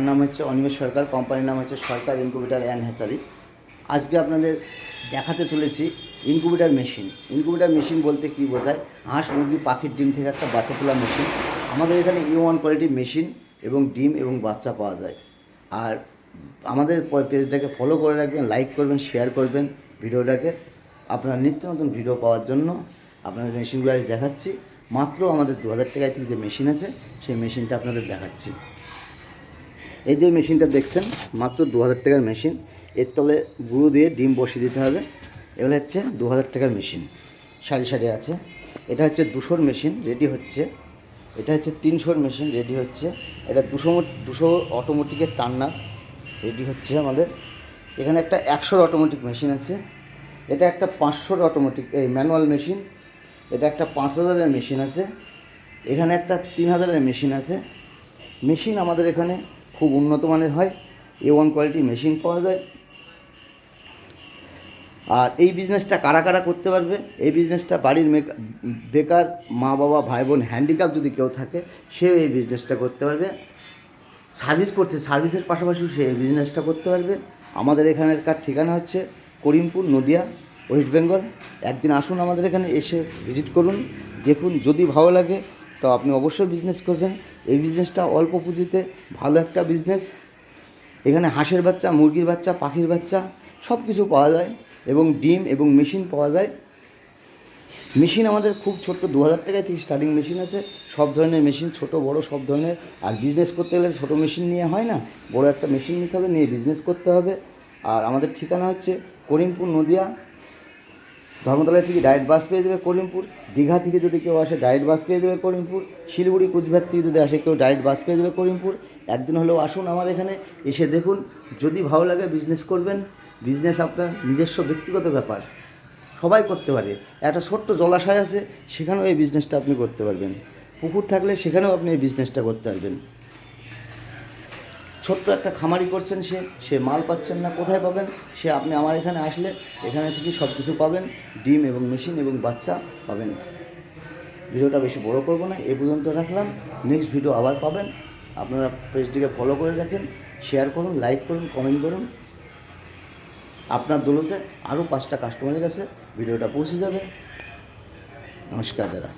আমার নাম হচ্ছে অনিমেষ সরকার, কোম্পানির নাম হচ্ছে সরকার ইনকিউবেটর অ্যান্ড হ্যাচারি। আজকে আপনাদের দেখাতে চলেছি ইনকিউবেটর মেশিন। ইনকিউবেটর মেশিন বলতে কী বোঝায়? হাঁস মুরগি পাখির ডিম থেকে একটা বাচ্চা তোলা মেশিন। আমাদের এখানে E1 কোয়ালিটির মেশিন এবং ডিম এবং বাচ্চা পাওয়া যায়। আর আমাদের পেজটাকে ফলো করে রাখবেন, লাইক করবেন, শেয়ার করবেন ভিডিওটাকে। আপনারা নিত্য নতুন ভিডিও পাওয়ার জন্য আপনাদের মেশিনগুলো আজ দেখাচ্ছি। মাত্র আমাদের 2000 টাকায় থেকে যে মেশিন আছে সেই মেশিনটা আপনাদের দেখাচ্ছি। এই যে মেশিনটা দেখছেন, মাত্র 2000 টাকার মেশিন। এর তলে গুঁড়ো দিয়ে ডিম বসিয়ে দিতে হবে। এগুলো হচ্ছে 2000 টাকার মেশিন, সারি সারি আছে। এটা হচ্ছে 200 মেশিন রেডি হচ্ছে। এটা হচ্ছে 300 মেশিন রেডি হচ্ছে। এটা 200 অটোমেটিকের টার্নার রেডি হচ্ছে আমাদের। এখানে একটা 100 অটোমেটিক মেশিন আছে। এটা একটা 500 অটোমেটিক ম্যানুয়াল মেশিন। এটা একটা 5000-এর মেশিন আছে। এখানে একটা 3000-এর মেশিন আছে। মেশিন আমাদের এখানে খুব উন্নত মানের হয়, A1 কোয়ালিটি মেশিন পাওয়া যায়। আর এই বিজনেসটা কারা কারা করতে পারবে? এই বিজনেসটা বাড়ির বেকার মা বাবা ভাই বোন হ্যান্ডিক্যাপ যদি কেউ থাকে, সেও এই বিজনেসটা করতে পারবে। সার্ভিস করছে, সার্ভিসের পাশাপাশি সে এই বিজনেসটা করতে পারবে। আমাদের এখানকার ঠিকানা হচ্ছে করিমপুর, নদিয়া, ওয়েস্ট বেঙ্গল। একদিন আসুন আমাদের এখানে, এসে ভিজিট করুন, দেখুন। যদি ভালো লাগে তো আপনি অবশ্যই বিজনেস করবেন। এই বিজনেসটা অল্প পুঁজিতে ভালো একটা বিজনেস। এখানে হাঁসের বাচ্চা, মুরগির বাচ্চা, পাখির বাচ্চা সব কিছু পাওয়া যায় এবং ডিম এবং মেশিন পাওয়া যায়। মেশিন আমাদের খুব ছোট্ট 2000 টাকায় থেকে স্টার্টিং মেশিন আছে। সব ধরনের মেশিন, ছোট বড় সব ধরনের। আর বিজনেস করতে গেলে ছোটো মেশিন নিয়ে হয় না, বড় একটা মেশিন নিতে হবে, নিয়ে বিজনেস করতে হবে। আর আমাদের ঠিকানা হচ্ছে করিমপুর, নদিয়া। ধর্মতলা থেকে ডাইরেক্ট বাস পেয়ে যাবে করিমপুর। দীঘা থেকে যদি কেউ আসে ডাইরেক্ট বাস পেয়ে যাবে করিমপুর। শিলিগুড়ি, কুচবিহার থেকে যদি আসে কেউ ডাইরেক্ট বাস পেয়ে যাবে করিমপুর। একদিন হলেও আসুন আমার এখানে, এসে দেখুন। যদি ভালো লাগে বিজনেস করবেন। বিজনেস আপনার নিজস্ব ব্যক্তিগত ব্যাপার, সবাই করতে পারে। একটা ছোট্ট জলাশয় আছে, সেখানেও এই বিজনেসটা আপনি করতে পারবেন। পুকুর থাকলে সেখানেও আপনি এই বিজনেসটা করতে পারবেন। ছোট্ট একটা খামারি করছেন, সে মাল পাচ্ছেন না, কোথায় পাবেন? সে আপনি আমার এখানে আসলে এখানে থেকে সব কিছু পাবেন, ডিম এবং মেশিন এবং বাচ্চা পাবেন। ভিডিওটা বেশি বড় করব না, এ পর্যন্ত রাখলাম। নেক্সট ভিডিও আবার পাবেন। আপনারা পেজটিকে ফলো করে রাখেন, শেয়ার করুন, লাইক করুন, কমেন্ট করুন। আপনার দৌলতে আরও 5টা কাস্টমারের কাছে ভিডিওটা পৌঁছে যাবে। নমস্কার দাদা।